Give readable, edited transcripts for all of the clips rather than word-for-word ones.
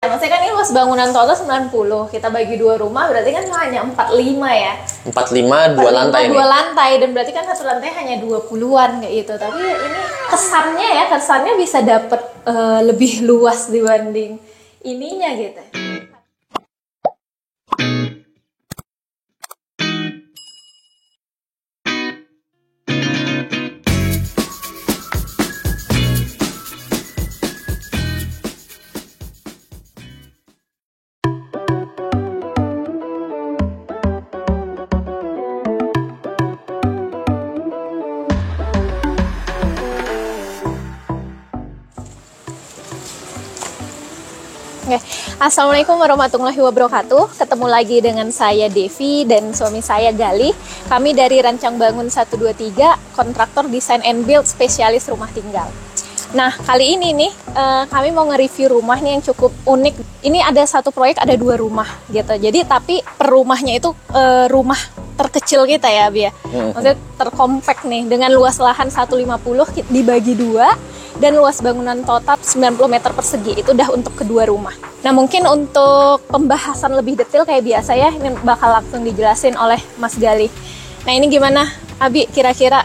Maksudnya kan ini luas bangunan total 90, kita bagi 2 rumah berarti kan hanya 45 ya. 45 2 lantai nih. 2 lantai dan berarti kan satu lantai hanya 20-an kayak gitu. Tapi ini kesannya bisa dapet lebih luas dibanding ininya gitu. Oke. Assalamualaikum warahmatullahi wabarakatuh. Ketemu lagi dengan saya Devi dan suami saya Gali. Kami dari Rancang Bangun 123, kontraktor desain and build spesialis rumah tinggal. Nah, kali ini nih kami mau nge-review rumah nih yang cukup unik. Ini ada satu proyek, ada 2 rumah gitu. Jadi tapi per rumahnya itu rumah terkecil kita ya, Bi ya. Maksudnya terkompak nih dengan luas lahan 150 dibagi 2. Dan luas bangunan total 90 meter persegi, itu udah untuk kedua rumah. Nah, mungkin untuk pembahasan lebih detail kayak biasa ya, ini bakal langsung dijelasin oleh Mas Gali. Nah, ini gimana Abi, kira-kira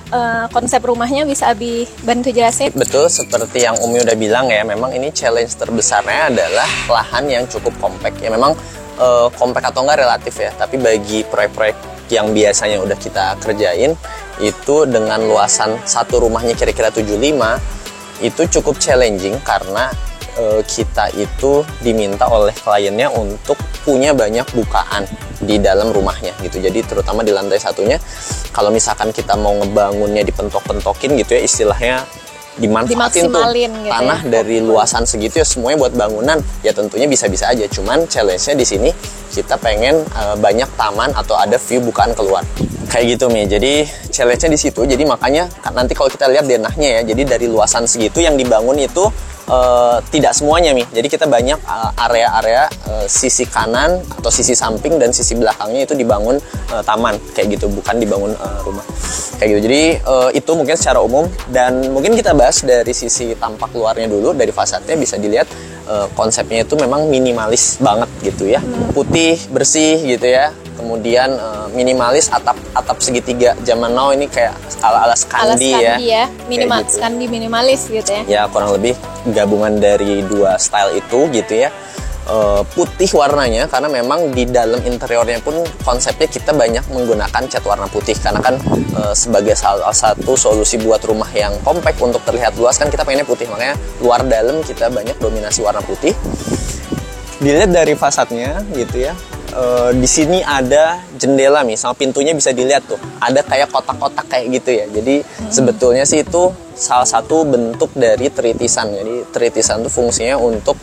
konsep rumahnya bisa Abi bantu jelasin? Betul, seperti yang Umi udah bilang ya, memang ini challenge terbesarnya adalah lahan yang cukup kompak. Ya memang kompak atau enggak relatif ya, tapi bagi proyek-proyek yang biasanya udah kita kerjain, itu dengan luasan satu rumahnya kira-kira 75, itu cukup challenging karena kita itu diminta oleh kliennya untuk punya banyak bukaan di dalam rumahnya gitu. Jadi terutama di lantai satunya, kalau misalkan kita mau ngebangunnya dipentok-pentokin gitu ya, istilahnya dimanfaatin tuh gitu tanah ya, dari luasan segitu ya semuanya buat bangunan, ya tentunya bisa-bisa aja. Cuman challenge-nya di sini kita pengen banyak taman atau ada view bukaan keluar. Kayak gitu Mi, jadi challenge-nya di situ. Jadi makanya nanti kalau kita lihat denahnya ya, jadi dari luasan segitu yang dibangun itu tidak semuanya Mi. Jadi kita banyak area-area sisi kanan atau sisi samping dan sisi belakangnya itu dibangun taman kayak gitu, bukan dibangun rumah kayak gitu. Jadi itu mungkin secara umum, dan mungkin kita bahas dari sisi tampak luarnya dulu. Dari fasadnya bisa dilihat konsepnya itu memang minimalis banget gitu ya, putih bersih gitu ya. Kemudian minimalis, atap segitiga zaman now ini kayak ala Skandi ya. Minimal gitu. Skandi minimalis gitu ya. Ya kurang lebih gabungan dari 2 style itu gitu ya. Putih warnanya karena memang di dalam interiornya pun konsepnya kita banyak menggunakan cat warna putih, karena kan sebagai salah satu solusi buat rumah yang kompak untuk terlihat luas kan kita pengennya putih, makanya luar dalam kita banyak dominasi warna putih. Dilihat dari fasadnya gitu ya. Di sini ada jendela misal, pintunya bisa dilihat tuh ada kayak kotak-kotak kayak gitu ya. Jadi sebetulnya sih itu salah satu bentuk dari tritisan. Jadi tritisan itu fungsinya untuk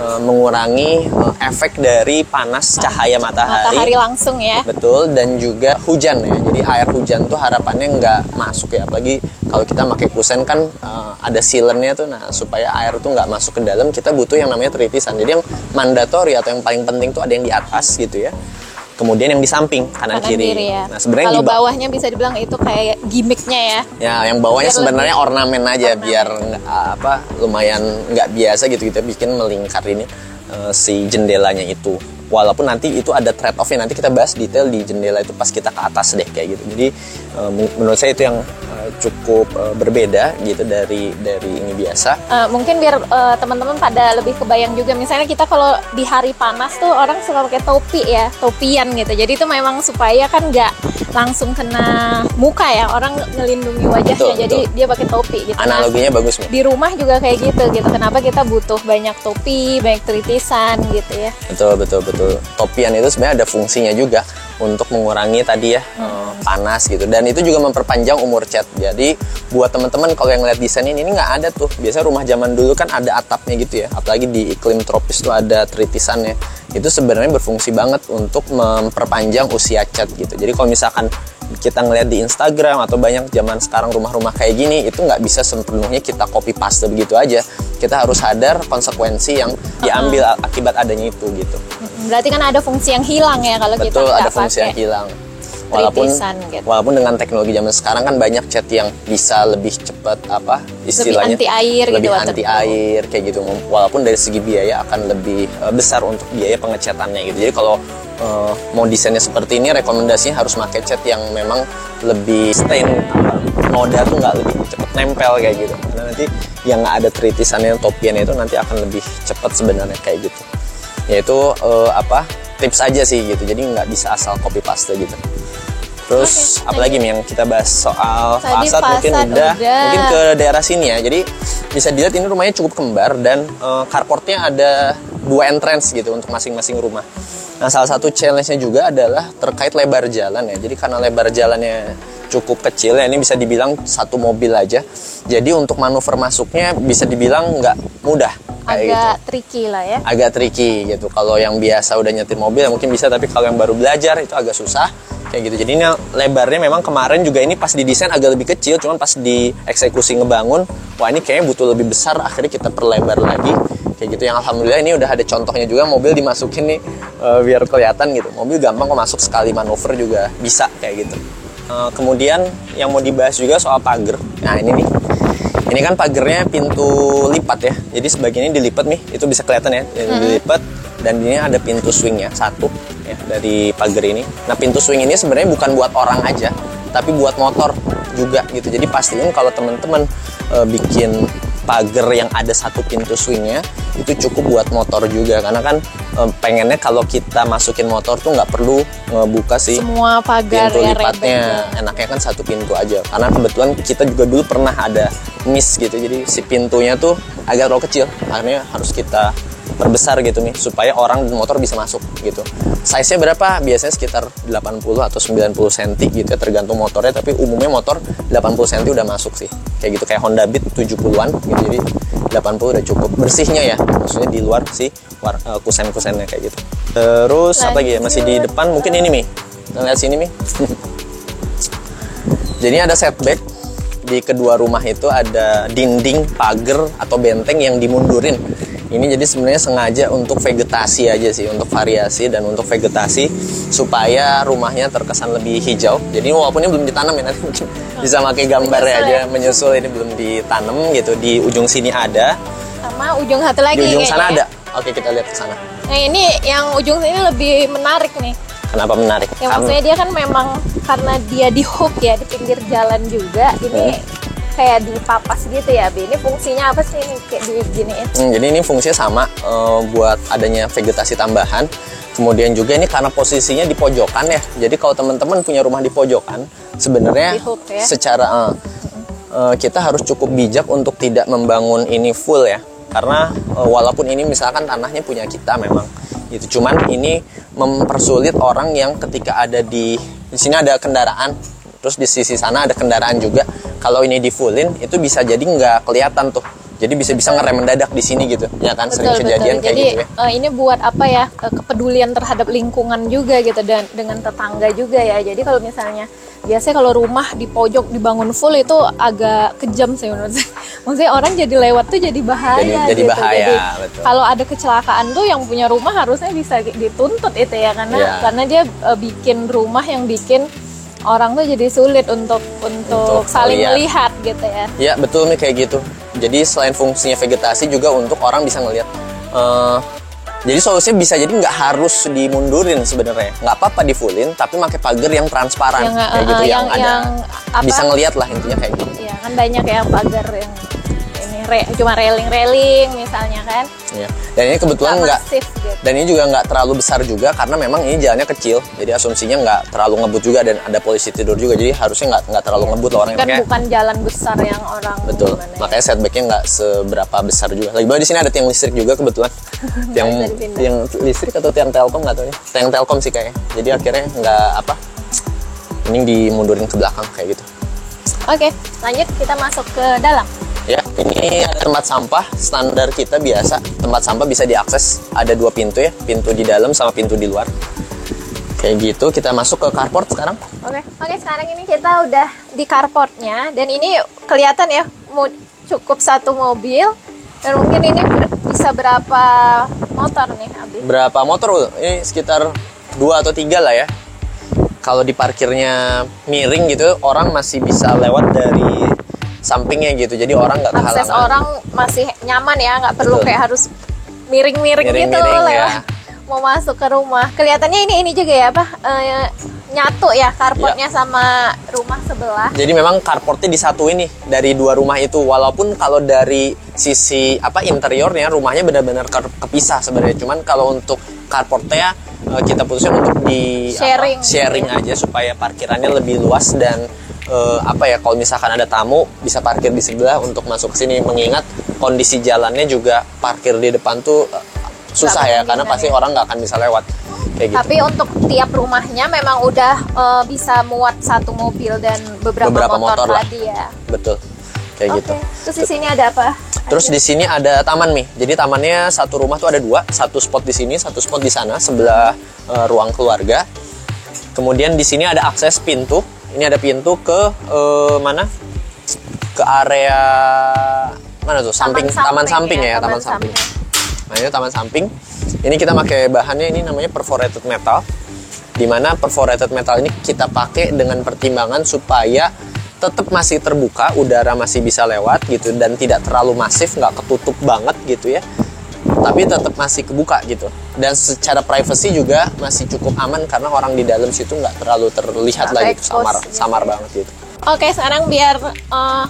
mengurangi efek dari panas cahaya matahari langsung ya. Betul, dan juga hujan ya. Jadi air hujan tuh harapannya nggak masuk ya, apalagi kalau kita pakai kusen kan ada sealernya tuh. Nah, supaya air tuh nggak masuk ke dalam, kita butuh yang namanya tritisan. Jadi yang mandatori atau yang paling penting tuh ada yang di atas gitu ya. Kemudian yang di samping kanan kiri ya. Nah, sebenarnya kalau bawahnya bisa dibilang itu kayak gimmicknya ya. Ya, yang bawahnya sebenarnya ornamen aja, biar lumayan nggak biasa gitu, kita bikin melingkar ini si jendelanya itu. Walaupun nanti itu ada trade off-nya, nanti kita bahas detail di jendela itu pas kita ke atas deh kayak gitu. Jadi menurut saya itu yang cukup berbeda gitu dari ini biasa. Mungkin biar teman-teman pada lebih kebayang juga, misalnya kita kalau di hari panas tuh orang suka pakai topi ya, topian gitu. Jadi itu memang supaya kan nggak langsung kena muka ya, orang ngelindungi wajahnya. Jadi dia pakai topi gitu. Analoginya bagus nih. Di rumah juga kayak gitu. Kenapa kita butuh banyak topi, banyak tritisan gitu ya. Betul. Topian itu sebenarnya ada fungsinya juga untuk mengurangi tadi ya panas gitu, dan itu juga memperpanjang umur cat. Jadi buat teman-teman kalau yang lihat desain ini nggak ada tuh, biasanya rumah zaman dulu kan ada atapnya gitu ya, apalagi di iklim tropis tuh ada tritisannya. Itu sebenarnya berfungsi banget untuk memperpanjang usia cat gitu. Jadi kalau misalkan kita ngelihat di Instagram atau banyak zaman sekarang rumah-rumah kayak gini, itu nggak bisa sepenuhnya kita copy paste begitu aja. Kita harus sadar konsekuensi yang diambil akibat adanya itu gitu. Berarti kan ada fungsi yang hilang ya kalau kita nggak pakai. Betul, ada fungsi yang hilang. gitu. Walaupun dengan teknologi zaman sekarang kan banyak cat yang bisa lebih cepat istilahnya lebih anti air lebih gitu, anti air kayak gitu. Walaupun dari segi biaya akan lebih besar untuk biaya pengecatannya gitu. Jadi kalau mau desainnya seperti ini, rekomendasinya harus pakai cat yang memang lebih stain, noda tuh nggak lebih cepat nempel kayak gitu. Karena nanti yang nggak ada tritisannya, topiannya itu nanti akan lebih cepat sebenarnya kayak gitu. Yaitu tips aja sih gitu. Jadi nggak bisa asal copy paste gitu. Terus apalagi nih yang kita bahas soal fasad mungkin mungkin ke daerah sini ya. Jadi bisa dilihat ini rumahnya cukup kembar dan carportnya ada 2 entrance gitu untuk masing-masing rumah. Nah, salah satu challenge-nya juga adalah terkait lebar jalan ya. Jadi karena lebar jalannya cukup kecil ya, ini bisa dibilang satu mobil aja. Jadi untuk manuver masuknya bisa dibilang nggak mudah. Agak gitu. Tricky lah ya. Agak tricky gitu. Kalau yang biasa udah nyetir mobil ya mungkin bisa, tapi kalau yang baru belajar itu agak susah kayak gitu. Jadi ini lebarnya memang kemarin juga ini pas didesain agak lebih kecil, cuman pas dieksekusi ngebangun, wah ini kayaknya butuh lebih besar, akhirnya kita perlebar lagi kayak gitu. Yang alhamdulillah ini udah ada contohnya juga, mobil dimasukin nih biar kelihatan gitu. Mobil gampang kok masuk, sekali manuver juga bisa kayak gitu. Kemudian yang mau dibahas juga soal pagar. Nah ini nih. Ini kan pagernya pintu lipat ya. Jadi sebagian ini dilipat nih, itu bisa kelihatan ya. Dilipat dan ini ada pintu swingnya satu ya dari pagar ini. Nah pintu swing ini sebenarnya bukan buat orang aja, tapi buat motor juga gitu. Jadi pastiin kalau teman-teman bikin pagar yang ada satu pintu swingnya itu cukup buat motor juga, karena kan pengennya kalau kita masukin motor tuh nggak perlu ngebuka sih semua pagar pintu lipatnya, enaknya kan satu pintu aja. Karena kebetulan kita juga dulu pernah ada miss gitu, jadi si pintunya tuh agak terlalu kecil, akhirnya harus kita perbesar gitu nih supaya orang dan motor bisa masuk gitu. Size-nya berapa? Biasanya sekitar 80 atau 90 cm gitu ya, tergantung motornya, tapi umumnya motor 80 cm udah masuk sih. Kayak gitu, kayak Honda Beat 70-an gitu. Jadi 80 udah cukup bersihnya ya. Maksudnya di luar sih kusen-kusennya kayak gitu. Terus apa lagi ya? Masih di depan mungkin ini nih. Lihat sini nih. Jadi ada setback. Di kedua rumah itu ada dinding, pagar atau benteng yang dimundurin. Ini jadi sebenarnya sengaja untuk vegetasi aja sih, untuk variasi dan untuk vegetasi supaya rumahnya terkesan lebih hijau. Jadi walaupun ini belum ditanam ya, nanti mungkin bisa pakai gambarnya aja, menyusul. Ini belum ditanam gitu. Di ujung sini ada. Sama ujung satu lagi. Di ujung sana ya? ada. Oke, kita lihat ke sana. Nah ini yang ujung sini lebih menarik nih. Kenapa menarik? Ya maksudnya dia kan memang karena dia di hook ya, di pinggir jalan juga. Ini kayak dipapas gitu ya, Bi. Ini fungsinya apa sih ini kayak diginiin? Jadi ini fungsinya sama buat adanya vegetasi tambahan. Kemudian juga ini karena posisinya di pojokan ya. Jadi kalau teman-teman punya rumah di pojokan, sebenarnya ya? Secara kita harus cukup bijak untuk tidak membangun ini full ya. Karena walaupun ini misalkan tanahnya punya kita memang gitu. Cuman ini mempersulit orang yang ketika ada di sini ada kendaraan, terus di sisi sana ada kendaraan juga. Kalau ini di fullin itu bisa jadi nggak kelihatan tuh. Jadi bisa ngerem mendadak di sini gitu. Ya kan, sering kejadian kayak jadi, gitu ya. Ini buat apa ya? Kepedulian terhadap lingkungan juga gitu, dan dengan tetangga juga ya. Jadi kalau misalnya biasanya kalau rumah di pojok dibangun full itu agak kejam sih menurut saya. Maksudnya orang jadi lewat tuh jadi bahaya. Jadi gitu. bahaya. Jadi betul. kalau ada kecelakaan tuh yang punya rumah harusnya bisa dituntut itu ya, karena dia bikin rumah yang bikin orang tuh jadi sulit untuk saling melihat gitu ya. Iya betul nih kayak gitu. Jadi selain fungsinya vegetasi juga untuk orang bisa ngelihat. Jadi solusinya bisa jadi nggak harus dimundurin sebenarnya, nggak apa-apa di fullin, tapi pakai pagar yang transparan kayak gitu yang ada bisa ngelihat lah intinya kayak gitu. Iya kan banyak yang pagar yang ini cuma railing misalnya kan. Iya. Dan ini kebetulan nggak gitu. Dan ini juga nggak terlalu besar juga karena memang ini jalannya kecil, jadi asumsinya nggak terlalu ngebut juga dan ada polisi tidur juga, jadi harusnya nggak terlalu ngebut lah orang. Kan bukan jalan besar yang orang. Betul. Makanya setbacknya nggak seberapa besar juga. Lagi di sini ada tiang listrik juga kebetulan. tiang listrik atau tiang telkom nggak tahu ya. Tiang telkom sih kayaknya. Jadi akhirnya nggak mending dimundurin ke belakang kayak gitu. Oke, lanjut kita masuk ke dalam. Ya, ini ada tempat sampah standar kita biasa. Tempat sampah bisa diakses, ada 2 pintu ya, pintu di dalam sama pintu di luar. Kayak gitu, kita masuk ke carport sekarang. Oke, sekarang ini kita udah di carportnya dan ini kelihatan ya cukup satu mobil dan mungkin ini bisa berapa motor nih, Abi? Berapa motor? Ini sekitar 2 atau 3 lah ya. kalau di parkirnya miring gitu, orang masih bisa lewat dari sampingnya gitu. Jadi orang nggak kehalangan. Akses orang masih nyaman ya, nggak perlu Betul. kayak harus miring-miring gitu Miring-miring, lewat ya. mau masuk ke rumah. Kelihatannya ini juga ya apa nyatu ya carportnya sama rumah sebelah. Jadi memang carportnya disatuin nih dari dua rumah itu. Walaupun kalau dari sisi interiornya rumahnya benar-benar kepisah sebenarnya. Cuman kalau untuk carportnya kita putuskan untuk di sharing aja supaya parkirannya lebih luas dan kalau misalkan ada tamu bisa parkir di sebelah untuk masuk ke sini. Mengingat kondisi jalannya juga parkir di depan tuh susah ya, karena pasti orang nggak akan bisa lewat. Kayak gitu. Tapi untuk tiap rumahnya memang udah bisa muat satu mobil dan beberapa motor lah. tadi ya. Betul. Kayak gitu. Terus di sini ada apa? Terus di sini ada taman nih. Jadi tamannya satu rumah tuh ada dua, satu spot di sini, satu spot di sana sebelah ruang keluarga. Kemudian di sini ada akses pintu. Ini ada pintu ke mana? Ke area mana tuh? Taman samping ya, taman samping. Nah, ini taman samping. Ini kita pakai bahannya ini namanya perforated metal. Dimana perforated metal ini kita pakai dengan pertimbangan supaya tetap masih terbuka, udara masih bisa lewat gitu dan tidak terlalu masif, nggak ketutup banget gitu ya. Tapi tetap masih kebuka gitu. Dan secara privacy juga masih cukup aman karena orang di dalam situ nggak terlalu terlihat lagi gitu, samar banget gitu. Oke, sekarang biar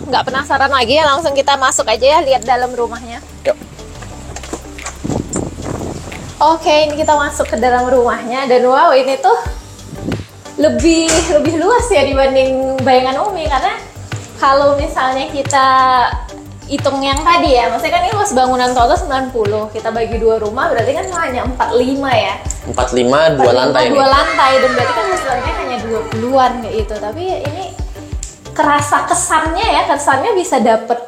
nggak penasaran lagi ya, langsung kita masuk aja ya, lihat dalam rumahnya. Yuk. Oke, ini kita masuk ke dalam rumahnya dan wow, ini tuh lebih luas ya dibanding bayangan Umi, karena kalau misalnya kita hitung yang tadi ya, maksudnya kan ini luas bangunan total 90, kita bagi dua rumah berarti kan hanya 45 ya. 45 dua lantai nih. Dua lantai dan berarti kan luasnya hanya 20-an kayak gitu. Tapi ini kesannya bisa dapet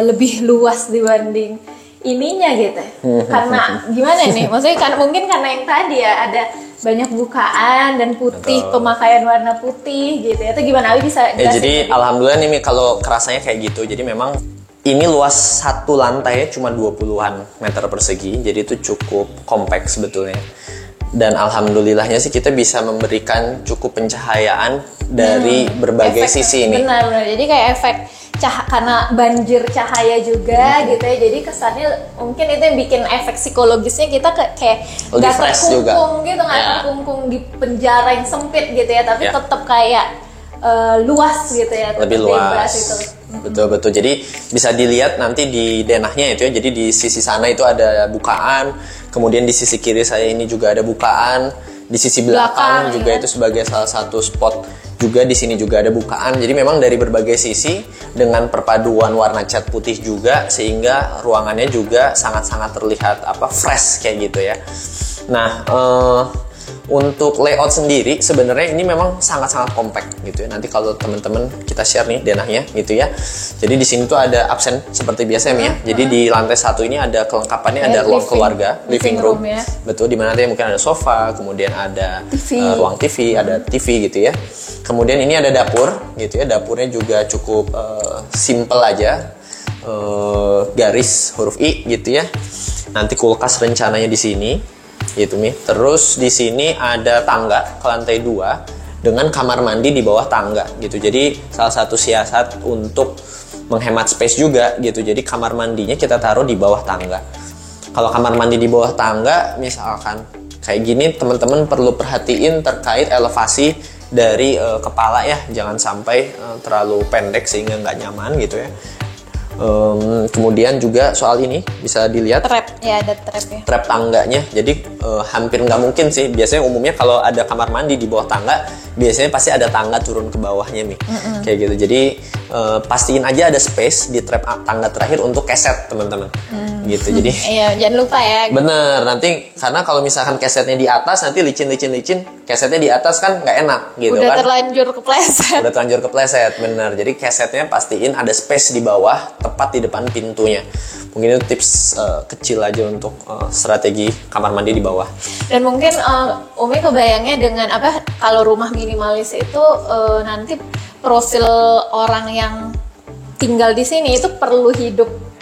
lebih luas dibanding ininya gitu. Karena gimana nih? Maksudnya kan mungkin karena yang tadi ya ada banyak bukaan dan putih, pemakaian warna putih gitu ya. Itu gimana? Abi bisa jelasin? Jadi alhamdulillah nih kalau kerasanya kayak gitu. Jadi memang ini luas satu lantai cuma 20-an meter persegi. Jadi itu cukup kompak sebetulnya. Dan alhamdulillahnya sih kita bisa memberikan cukup pencahayaan dari berbagai sisi ini. Benar. Jadi kayak efek karena banjir cahaya juga gitu ya. Jadi kesannya mungkin itu yang bikin efek psikologisnya kita kayak nggak terkungkung gitu, nggak terkungkung di penjara yang sempit gitu ya. Tapi tetap kayak luas gitu ya. Lebih luas. Itu. Betul. Jadi bisa dilihat nanti di denahnya itu ya. Jadi di sisi sana itu ada bukaan. Kemudian di sisi kiri saya ini juga ada bukaan. Di sisi belakang juga itu sebagai salah satu spot juga, di sini juga ada bukaan. Jadi memang dari berbagai sisi dengan perpaduan warna cat putih juga sehingga ruangannya juga sangat-sangat terlihat fresh kayak gitu ya. Nah, untuk layout sendiri sebenarnya ini memang sangat-sangat compact gitu ya. Nanti kalau teman-teman kita share nih denahnya gitu ya. Jadi di sini tuh ada absen seperti biasa ya. Jadi di lantai satu ini ada kelengkapannya, ada ruang keluarga, living room. Ya. Betul, di mana nanti mungkin ada sofa, kemudian ada ruang TV, ada TV gitu ya. Kemudian ini ada dapur gitu ya. Dapurnya juga cukup simple aja. Garis huruf I gitu ya. Nanti kulkas rencananya di sini. Gitu nih. Terus di sini ada tangga ke lantai 2 dengan kamar mandi di bawah tangga gitu. Jadi salah satu siasat untuk menghemat space juga gitu. Jadi kamar mandinya kita taruh di bawah tangga. Kalau kamar mandi di bawah tangga misalkan kayak gini, teman-teman perlu perhatiin terkait elevasi dari kepala ya. Jangan sampai terlalu pendek sehingga nggak nyaman gitu ya. Kemudian juga soal ini bisa dilihat trap ya, ada trap ya, trap tangganya. Jadi hampir nggak mungkin sih, biasanya umumnya kalau ada kamar mandi di bawah tangga biasanya pasti ada tangga turun ke bawahnya nih. Kayak gitu. Jadi pastiin aja ada space di trap tangga terakhir untuk keset teman-teman gitu. Jadi iya, jangan lupa ya. Bener, nanti karena kalau misalkan kesetnya di atas nanti licin kesetnya di atas kan nggak enak gitu. Udah kan terlanjur kepleset, bener. Jadi kesetnya pastiin ada space di bawah tepat di depan pintunya. Mungkin itu tips kecil aja untuk strategi kamar mandi di bawah. Dan mungkin Umi kebayangnya dengan kalau rumah minimalis itu nanti profil orang yang tinggal di sini itu perlu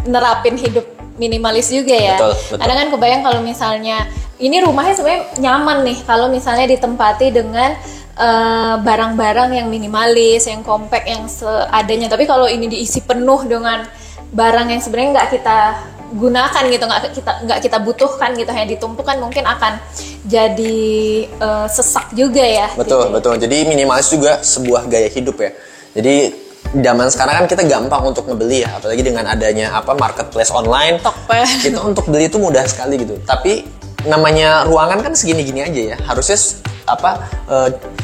nerapin hidup minimalis juga ya. Betul. Kadang kan kebayang kalau misalnya ini rumahnya sebenarnya nyaman nih kalau misalnya ditempati dengan barang-barang yang minimalis, yang compact, yang seadanya. Tapi kalau ini diisi penuh dengan barang yang sebenarnya nggak kita gunakan gitu, nggak kita butuhkan gitu, hanya ditumpukan, mungkin akan jadi sesak juga ya. Betul, gitu. betul. Jadi minimalis juga sebuah gaya hidup ya. Jadi zaman sekarang kan kita gampang untuk ngebeli ya, apalagi dengan adanya marketplace online. Tokped. Kita untuk beli itu mudah sekali gitu. Tapi namanya ruangan kan segini-gini aja ya. Harusnya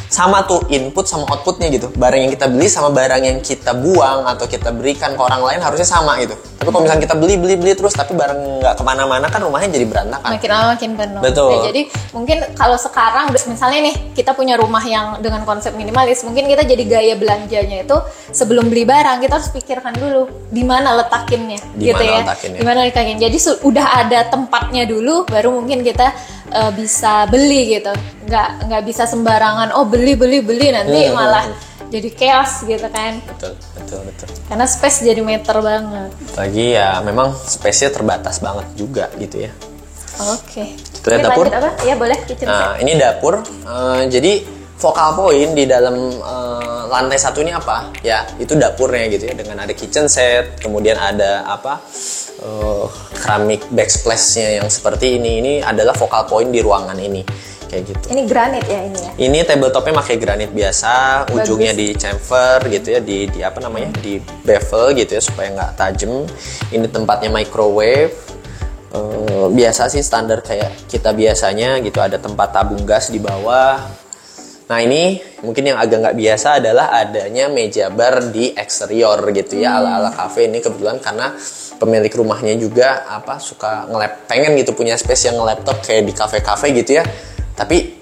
sama tuh input sama outputnya gitu. Barang yang kita beli sama barang yang kita buang atau kita berikan ke orang lain harusnya sama gitu. Tapi kalau misalnya kita beli terus tapi barang nggak kemana-mana kan rumahnya jadi berantakan. Makin lama makin penuh. Betul. Ya, jadi mungkin kalau sekarang misalnya nih kita punya rumah yang dengan konsep minimalis, mungkin kita jadi gaya belanjanya itu sebelum beli barang kita harus pikirkan dulu di mana letakinnya, gitu ya. Di mana letakinnya. Jadi udah ada tempatnya dulu, baru mungkin kita bisa beli gitu. Nggak bisa sembarangan beli nanti malah jadi chaos gitu kan. Betul. Karena space jadi meter banget. Lagi ya memang space-nya terbatas banget juga gitu ya. Oke. Kita lihat dapur. Apa? Ya boleh, kitchen set. Nah, ini dapur. Jadi focal point di dalam lantai satu ini apa? Ya, itu dapurnya gitu ya, dengan ada kitchen set, kemudian ada keramik backsplash-nya yang seperti ini. Ini adalah focal point di ruangan ini. Kayak gitu. Ini granit ya ini ya? Ini tabletopnya pakai granit biasa, ujungnya di chamfer gitu ya, di bevel gitu ya supaya nggak tajam. Ini tempatnya microwave. Biasa sih standar kayak kita biasanya gitu, ada tempat tabung gas di bawah. Nah ini mungkin yang agak nggak biasa adalah adanya meja bar di eksterior gitu ya, ala-ala cafe. Ini kebetulan karena pemilik rumahnya juga suka pengen gitu punya space yang nge-laptop kayak di kafe-kafe gitu ya. Tapi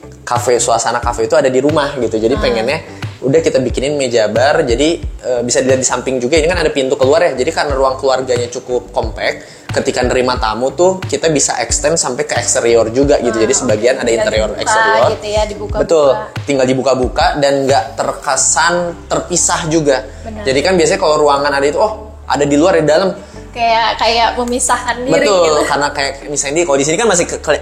suasana kafe itu ada di rumah gitu. Jadi pengennya udah kita bikinin meja bar. Jadi bisa dilihat di samping juga, ini kan ada pintu keluar ya. Jadi karena ruang keluarganya cukup compact, ketika nerima tamu tuh kita bisa extend sampai ke eksterior juga gitu. Jadi sebagian ada interior eksterior gitu ya, dibuka-buka. Betul, tinggal dibuka-buka dan nggak terkesan terpisah juga. Benar. Jadi kan biasanya kalau ruangan ada itu ada di luar, di dalam kayak memisahkan diri. Betul, gitu. Karena kayak misalnya kalau di sini kan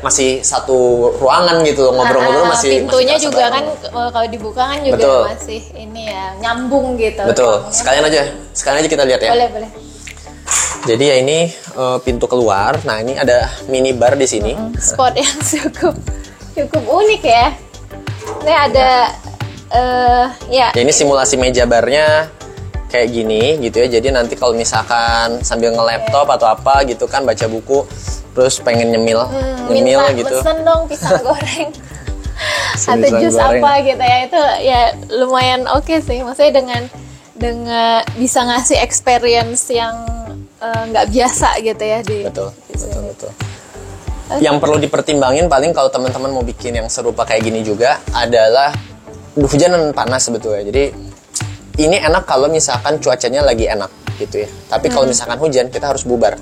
masih satu ruangan gitu, ngobrol-ngobrol pintunya masih juga kan kalau dibuka kan juga Betul. masih ini ya, nyambung gitu. Betul. Sekalian aja kita lihat ya. Boleh. Jadi ya ini pintu keluar. Nah, ini ada mini bar di sini. Spot yang cukup unik ya. Ini ada Ya ini simulasi meja barnya kayak gini gitu ya. Jadi nanti kalau misalkan sambil nge-laptop atau apa gitu kan, baca buku terus pengen nyemil gitu. Mesen dong pisang goreng atau jus goreng. apa gitu ya. Itu ya lumayan oke sih. Maksudnya dengan bisa ngasih experience yang nggak biasa gitu ya di Betul. Yang perlu dipertimbangin paling kalau teman-teman mau bikin yang serupa kayak gini juga adalah hujan dan panas sebetulnya. Jadi ini enak kalau misalkan cuacanya lagi enak gitu ya. Tapi kalau misalkan hujan kita harus bubar.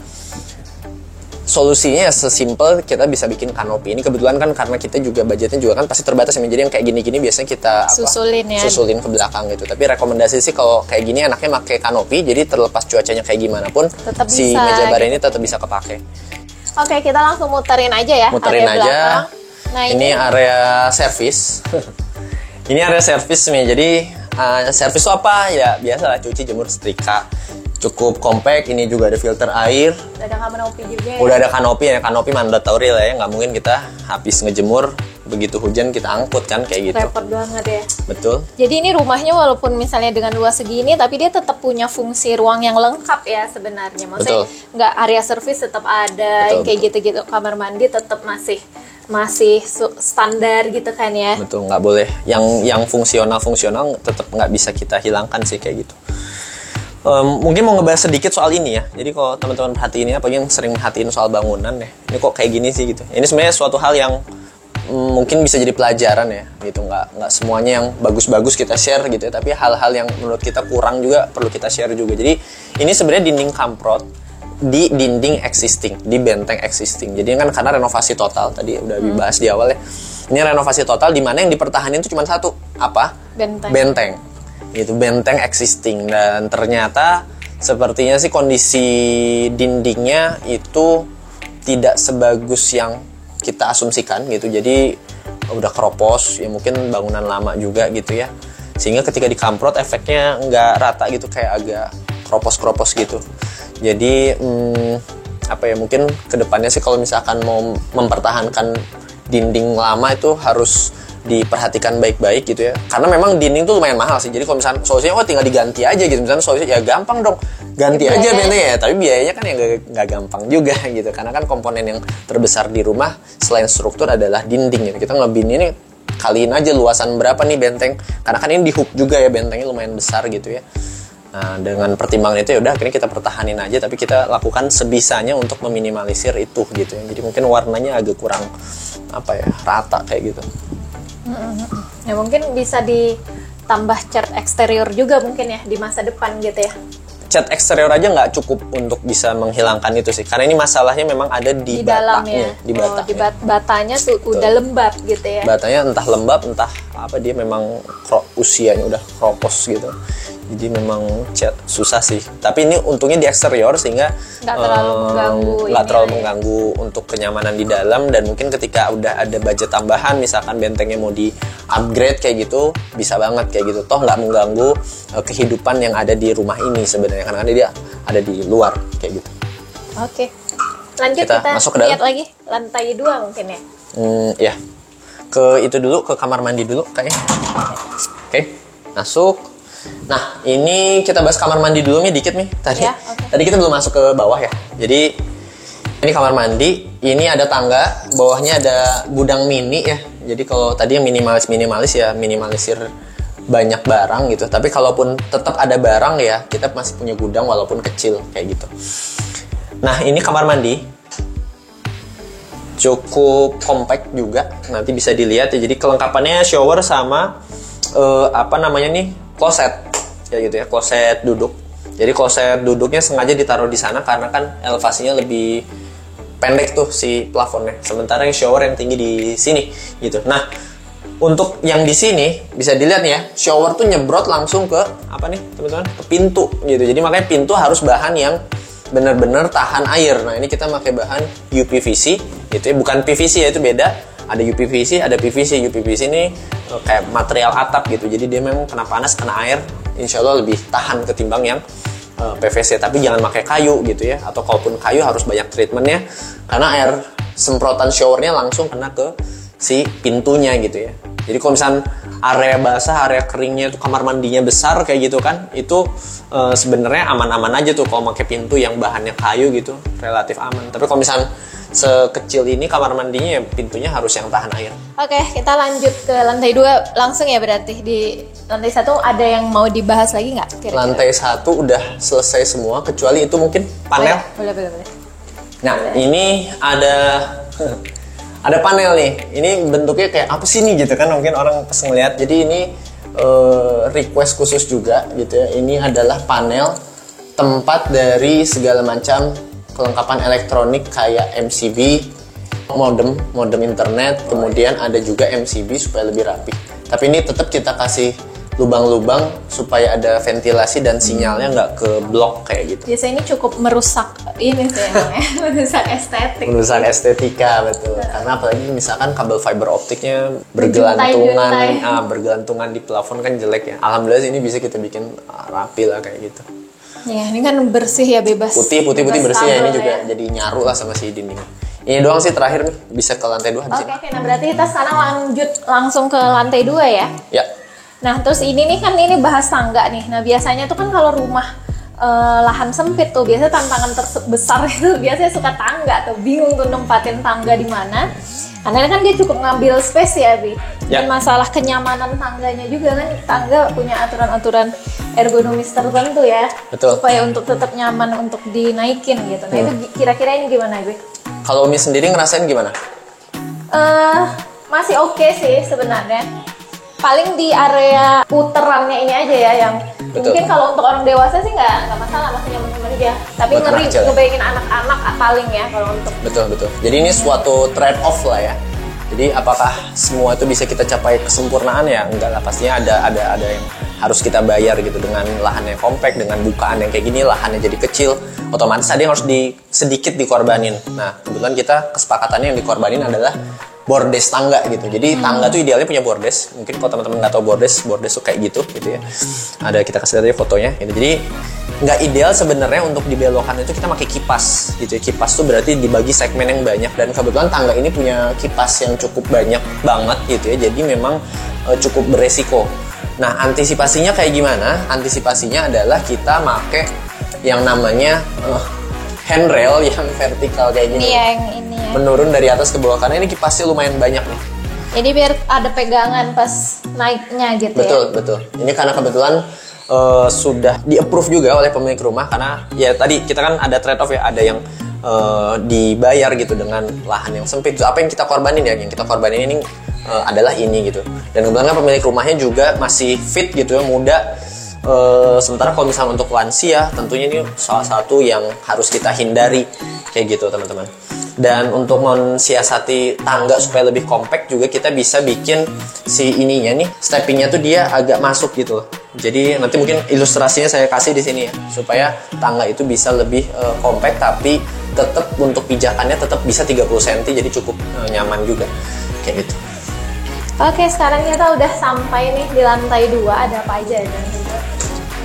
Solusinya sesimpel kita bisa bikin kanopi. Ini kebetulan kan karena kita juga budgetnya juga kan pasti terbatas ya. Jadi yang kayak gini-gini biasanya kita susulin ke belakang gitu. Tapi rekomendasi sih kalau kayak gini enaknya pakai kanopi. Jadi terlepas cuacanya kayak gimana pun tetap si bisa, meja bar gitu. ini tetap bisa kepake. Oke, kita langsung muterin aja ya. Muterin area aja. belakang. Nah, ini area servis. Ini area servis nih. Jadi servis itu apa? Ya biasa lah, cuci, jemur, setrika. Cukup compact. Ini juga ada filter air. Udah ada kanopi juga ya. Udah ada kanopi mandatory lah ya. Nggak mungkin kita habis ngejemur begitu hujan kita angkut kan kayak gitu. Repot banget ya. Betul. Jadi ini rumahnya walaupun misalnya dengan luas segini, tapi dia tetap punya fungsi ruang yang lengkap ya sebenarnya. Maksudnya nggak area servis tetap ada, kayak gitu-gitu. Kamar mandi tetap masih standar gitu kan ya. Betul, nggak boleh. Yang fungsional tetap nggak bisa kita hilangkan sih kayak gitu. Mungkin mau ngebahas sedikit soal ini ya. Jadi kalau teman-teman perhatiin ini, apalagi yang sering perhatiin soal bangunan ya, ini kok kayak gini sih gitu. Ini sebenarnya suatu hal yang mungkin bisa jadi pelajaran ya gitu. Nggak semuanya yang bagus-bagus kita share gitu ya, tapi hal-hal yang menurut kita kurang juga perlu kita share juga. Jadi ini sebenarnya dinding kamprot di dinding existing, di benteng existing. Jadi kan karena renovasi total, tadi udah dibahas di awal ya. Ini renovasi total di mana yang dipertahanin itu cuma satu, apa? Benteng. Itu benteng existing, dan ternyata sepertinya sih kondisi dindingnya itu tidak sebagus yang kita asumsikan gitu. Jadi udah keropos, ya mungkin bangunan lama juga gitu ya. Sehingga ketika dikamprot efeknya nggak rata gitu, kayak agak keropos-keropos gitu. Jadi apa ya, mungkin kedepannya sih kalau misalkan mau mempertahankan dinding lama itu harus diperhatikan baik-baik gitu ya, karena memang dinding tuh lumayan mahal sih. Jadi kalau misalnya solusinya tinggal diganti aja gitu, misalnya solusinya ya gampang dong, ganti aja bentengnya ya, tapi biayanya kan ya nggak gampang juga gitu, karena kan komponen yang terbesar di rumah selain struktur adalah dinding gitu. Kita ngebin ini kaliin aja luasan berapa nih benteng, karena kan ini di hook juga ya, bentengnya lumayan besar gitu ya. Nah, dengan pertimbangan itu ya udah akhirnya kita pertahanin aja, tapi kita lakukan sebisanya untuk meminimalisir itu gitu ya. Jadi mungkin warnanya agak kurang apa ya, rata kayak gitu. Ya mungkin bisa ditambah cat eksterior juga mungkin ya di masa depan gitu ya. Cat eksterior aja nggak cukup untuk bisa menghilangkan itu sih, karena ini masalahnya memang ada di batanya, di batanya tuh udah lembab gitu ya. Batanya entah lembab entah apa, dia memang usianya udah keropos gitu. Jadi memang cat susah sih. Tapi ini untungnya di eksterior sehingga nggak terlalu mengganggu untuk kenyamanan di dalam. Dan mungkin ketika udah ada budget tambahan, misalkan bentengnya mau di upgrade kayak gitu, bisa banget kayak gitu. Toh nggak mengganggu kehidupan yang ada di rumah ini sebenarnya, karena dia ada di luar kayak gitu. Oke. Lanjut kita masuk ke lihat lagi lantai 2 mungkin ya. Ya. Ke itu dulu, ke kamar mandi dulu kayaknya. Oke. Masuk. Nah, ini kita bahas kamar mandi dulu nih dikit nih. Tadi kita belum masuk ke bawah ya. Jadi ini kamar mandi, ini ada tangga, bawahnya ada gudang mini ya. Jadi kalau tadi yang minimalis ya minimalisir banyak barang gitu. Tapi kalaupun tetap ada barang ya, kita masih punya gudang walaupun kecil kayak gitu. Nah, ini kamar mandi. Cukup compact juga, nanti bisa dilihat ya. Jadi kelengkapannya shower sama kloset kayak gitu ya, kloset duduk. Jadi kloset duduknya sengaja ditaruh di sana karena kan elevasinya lebih pendek tuh si plafonnya. Sementara yang shower yang tinggi di sini gitu. Nah, untuk yang di sini bisa dilihat nih ya, shower tuh nyebrot langsung ke apa nih teman-teman, ke pintu gitu. Jadi makanya pintu harus bahan yang benar-benar tahan air. Nah, ini kita pakai bahan UPVC gitu ya, bukan PVC ya, itu beda. Ada UPVC, ada PVC. UPVC ini kayak material atap gitu, jadi dia memang kena panas, kena air, insya Allah lebih tahan ketimbang yang PVC. Tapi jangan pakai kayu gitu ya, atau kalaupun kayu harus banyak treatmentnya, karena air semprotan showernya langsung kena ke si pintunya gitu ya. Jadi kalau misalnya area basah, area keringnya itu kamar mandinya besar kayak gitu kan, itu sebenarnya aman-aman aja tuh kalau pakai pintu yang bahannya kayu gitu, relatif aman. Tapi kalau misalnya sekecil ini kamar mandinya ya pintunya harus yang tahan air. Oke, kita lanjut ke lantai 2 langsung ya. Berarti di lantai 1 ada yang mau dibahas lagi nggak kira-kira? Lantai 1 udah selesai semua, kecuali itu mungkin panel. Boleh. Nah, ini ada panel nih. Ini bentuknya kayak apa sih nih gitu kan, mungkin orang pas ngeliat. Jadi ini request khusus juga gitu ya. Ini adalah panel tempat dari segala macam kelengkapan elektronik kayak MCB, modem internet, kemudian ada juga MCB supaya lebih rapi. Tapi ini tetap kita kasih lubang-lubang supaya ada ventilasi dan sinyalnya nggak ke blok kayak gitu. Biasanya ini cukup merusak ini sih namanya, merusak estetik. Merusak estetika, betul. Karena apalagi misalkan kabel fiber optiknya bergelantungan di plafon kan jelek ya. Alhamdulillah ini bisa kita bikin rapi lah kayak gitu. Ya, ini kan bersih ya, bebas. Putih bersih ya, ini juga jadi nyaru lah sama si dinding. Ini doang sih terakhir nih, bisa ke lantai 2 habis ini. Oke, nah berarti kita sekarang lanjut langsung ke lantai 2 ya. Ya. Nah, terus ini nih kan ini bahas tangga nih. Nah, biasanya tuh kan kalau rumah lahan sempit tuh biasanya tantangan terbesar itu biasanya suka tangga tuh, bingung tuh nempatin tangga di mana. Karena kan dia cukup ngambil space ya, Bi. Dan masalah kenyamanan tangganya juga kan, tangga punya aturan-aturan ergonomis tertentu ya. Betul. Supaya untuk tetap nyaman untuk dinaikin gitu. Nah, itu kira-kira ini gimana, Bi? Kalau Umi sendiri ngerasain gimana? Masih oke sih sebenarnya. Paling di area puterannya ini aja ya yang mungkin kalau untuk orang dewasa sih nggak masalah, masih nyaman-nyaman aja. Tapi ngeri ngebayangin anak-anak paling ya kalau untuk. Betul. Jadi ini suatu trade off lah ya. Jadi apakah semua itu bisa kita capai kesempurnaan ya? Enggak lah, pastinya ada yang harus kita bayar gitu, dengan lahan yang kompak, dengan bukaan yang kayak gini, lahannya jadi kecil, otomatis ada yang harus sedikit dikorbanin. Nah, kebetulan kita kesepakatannya yang dikorbanin adalah bordes tangga gitu. Jadi tangga tuh idealnya punya bordes. Mungkin kalau teman-teman nggak tahu bordes tuh kayak gitu ya. Ada, kita kasih lihat aja fotonya gitu. Jadi nggak ideal sebenarnya untuk di belokan itu kita pakai kipas gitu ya. Kipas tuh berarti dibagi segmen yang banyak, dan kebetulan tangga ini punya kipas yang cukup banyak banget gitu ya. Jadi memang cukup beresiko. Nah, antisipasinya kayak gimana? Antisipasinya adalah kita pakai yang namanya handrail yang vertikal kayak gini. Ini yang ini ya. Menurun dari atas ke bawah, karena ini kipasnya lumayan banyak nih. Jadi biar ada pegangan pas naiknya gitu Betul, ya. betul. Ini karena kebetulan sudah di-approve juga oleh pemilik rumah, karena ya tadi kita kan ada trade off ya, ada yang dibayar gitu dengan lahan yang sempit. Apa yang kita korbanin ya? Yang kita korbanin ini adalah ini gitu. Dan kebetulan kan pemilik rumahnya juga masih fit gitu ya, muda. Sementara kalau misalnya untuk lansia, tentunya ini salah satu yang harus kita hindari kayak gitu teman-teman. Dan untuk mensiasati tangga supaya lebih compact juga, kita bisa bikin si ininya nih, steppingnya tuh dia agak masuk gitu loh. Jadi nanti mungkin ilustrasinya saya kasih di sini ya, supaya tangga itu bisa lebih compact, tapi tetap untuk pijakannya tetap bisa 30 cm, jadi cukup nyaman juga kayak gitu. Oke, sekarang kita udah sampai nih di lantai 2. Ada apa aja ya?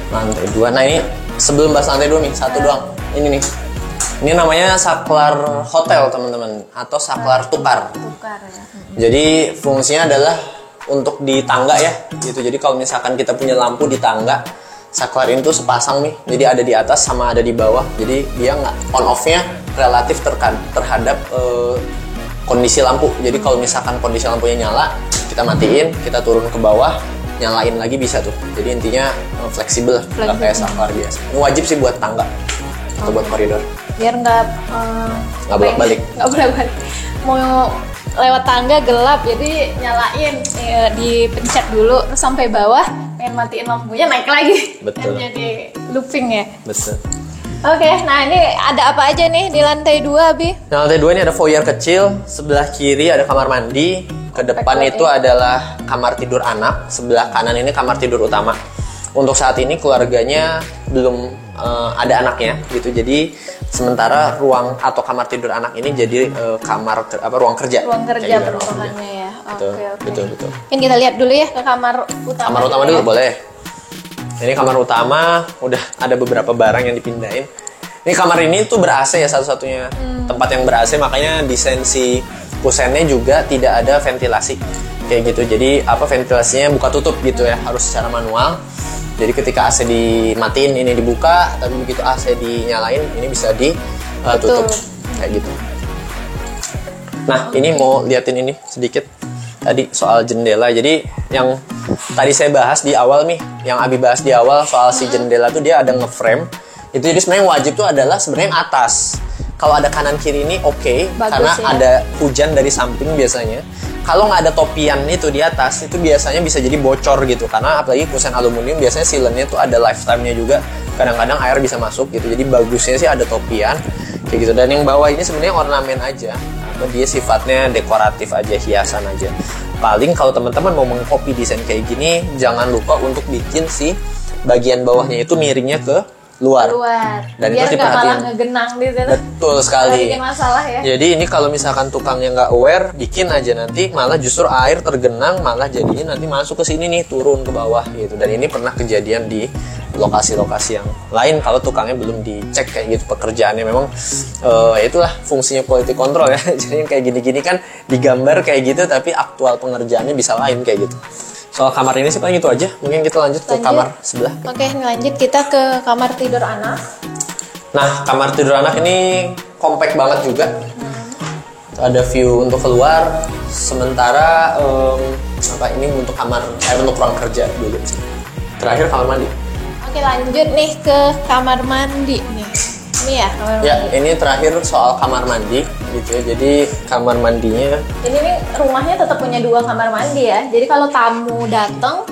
Lantai 2. Nah ini sebelum bahas lantai 2 nih, satu doang. Ini nih. Ini namanya saklar hotel teman-teman, atau saklar tukar. Tukar ya. Jadi fungsinya adalah untuk di tangga ya, gitu. Jadi kalau misalkan kita punya lampu di tangga, saklar itu sepasang nih. Jadi ada di atas sama ada di bawah. Jadi dia nggak, on off-nya relatif terhadap kondisi lampu. Jadi kalau misalkan kondisi lampunya nyala, kita matiin, kita turun ke bawah, nyalain lagi bisa tuh. Jadi intinya fleksibel, nggak kayak saklar biasa. Ini wajib sih buat tangga atau buat koridor. Biar nggak bolak-balik. Nggak bolak-balik. Mau lewat tangga gelap, jadi nyalain, dipencet dulu terus sampai bawah, pengen matiin lampunya naik lagi. Betul. Jadi looping ya. Betul. Oke, nah ini ada apa aja nih di lantai 2, Bi? Nah, lantai 2 ini ada foyer kecil, sebelah kiri ada kamar mandi, ke depan itu adalah kamar tidur anak, sebelah kanan ini kamar tidur utama. Untuk saat ini keluarganya belum ada anaknya gitu, jadi sementara ruang atau kamar tidur anak ini jadi ruang kerja. Ruang kerja gitu, perumahannya ya. Oke. Betul. Mungkin kita lihat dulu ya ke kamar utama. Kamar utama dulu boleh. Ini kamar utama, udah ada beberapa barang yang dipindahin. Ini kamar ini tuh ber-AC ya, satu-satunya tempat yang ber-AC, makanya desain si kusennya juga tidak ada ventilasi kayak gitu. Jadi ventilasinya buka tutup gitu ya, harus secara manual. Jadi ketika AC dimatiin ini dibuka, tapi begitu AC dinyalain ini bisa ditutup kayak gitu. Nah, ini mau liatin ini sedikit tadi soal jendela. Jadi yang tadi saya bahas di awal nih, yang Abi bahas di awal soal si jendela tuh dia ada nge-frame. Itu jadi sebenarnya yang wajib tuh adalah sebenarnya yang atas. Kalau ada kanan kiri ini oke, karena ya. ada hujan dari samping biasanya. Kalau nggak ada topian itu di atas, itu biasanya bisa jadi bocor gitu. Karena apalagi kusen aluminium biasanya sealant-nya tuh ada lifetime-nya juga. Kadang-kadang air bisa masuk gitu. Jadi bagusnya sih ada topian kayak gitu. Dan yang bawah ini sebenarnya ornamen aja. Dia sifatnya dekoratif aja, hiasan aja. Paling kalau teman-teman mau mengcopy desain kayak gini, jangan lupa untuk bikin si bagian bawahnya itu miringnya ke luar. Dan biar itu nggak malah diperhatiin. ngegenang di situ. Betul sekali. Bikin masalah ya. Jadi ini kalau misalkan tukangnya nggak aware, bikin aja nanti malah justru air tergenang, malah jadinya nanti masuk ke sini nih, turun ke bawah gitu. Dan ini pernah kejadian di lokasi-lokasi yang lain kalau tukangnya belum dicek kayak gitu pekerjaannya. Memang itulah fungsinya quality control ya. Jadi yang kayak gini-gini kan digambar kayak gitu, tapi aktual pengerjaannya bisa lain kayak gitu. Soal kamar ini sih paling itu aja. Mungkin kita lanjut ke kamar sebelah. Oke, lanjut kita ke kamar tidur anak. Nah, kamar tidur anak ini compact banget juga. Ada view untuk keluar. Sementara ini untuk untuk ruang kerja dulu sih. Terakhir kamar mandi. Oke, lanjut nih ke kamar mandi nih. Ini ya kamar mandi. Ya, ini terakhir soal kamar mandi gitu ya. Jadi kamar mandinya. Ini nih rumahnya tetap punya 2 kamar mandi ya. Jadi kalau tamu datang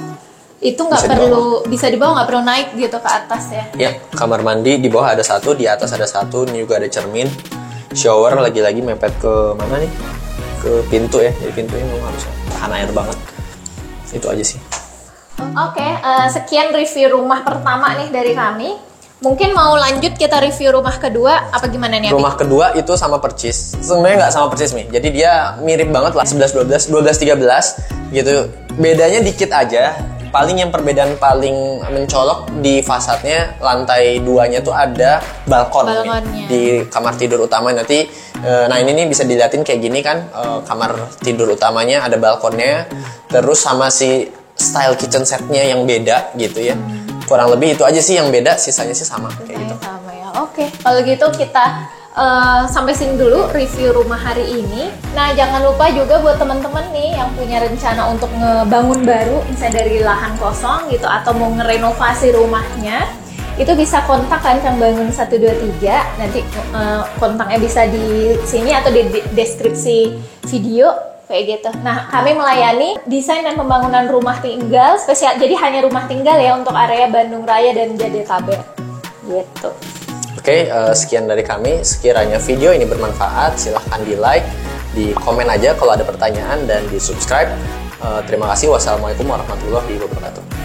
itu nggak perlu bisa dibawa, nggak perlu naik gitu ke atas ya. Ya, kamar mandi di bawah ada 1, di atas ada 1. Ini juga ada cermin. Shower lagi-lagi mepet ke mana nih? Ke pintu ya. Jadi pintunya memang harus tahan air banget. Itu aja sih. Oke, sekian review rumah pertama nih dari kami. Mungkin mau lanjut kita review rumah kedua apa gimana nih? Rumah kedua itu sama persis. Sebenarnya nggak sama persis nih. Jadi dia mirip banget lah 11 12 12 13 gitu. Bedanya dikit aja. Paling yang perbedaan paling mencolok di fasadnya lantai 2-nya tuh ada balkon nih, di kamar tidur utama nanti. Nah ini nih bisa dilihatin kayak gini kan, kamar tidur utamanya ada balkonnya, terus sama si style kitchen setnya yang beda gitu ya. Kurang lebih itu aja sih yang beda, sisanya sih sama kayak gitu. Sama ya. Oke, kalau gitu kita sampai sini dulu review rumah hari ini. Nah, jangan lupa juga buat teman-teman nih yang punya rencana untuk ngebangun baru, misalnya dari lahan kosong gitu, atau mau ngerenovasi rumahnya, itu bisa kontak Rancang Bangun 123. Nanti kontaknya bisa di sini atau di deskripsi video kayak gitu. Nah, kami melayani desain dan pembangunan rumah tinggal spesial. Jadi hanya rumah tinggal ya untuk area Bandung Raya dan Jabodetabek. Gitu. Oke, sekian dari kami. Sekiranya video ini bermanfaat, silahkan di like, di komen aja kalau ada pertanyaan, dan di subscribe. Terima kasih. Wassalamualaikum warahmatullahi wabarakatuh.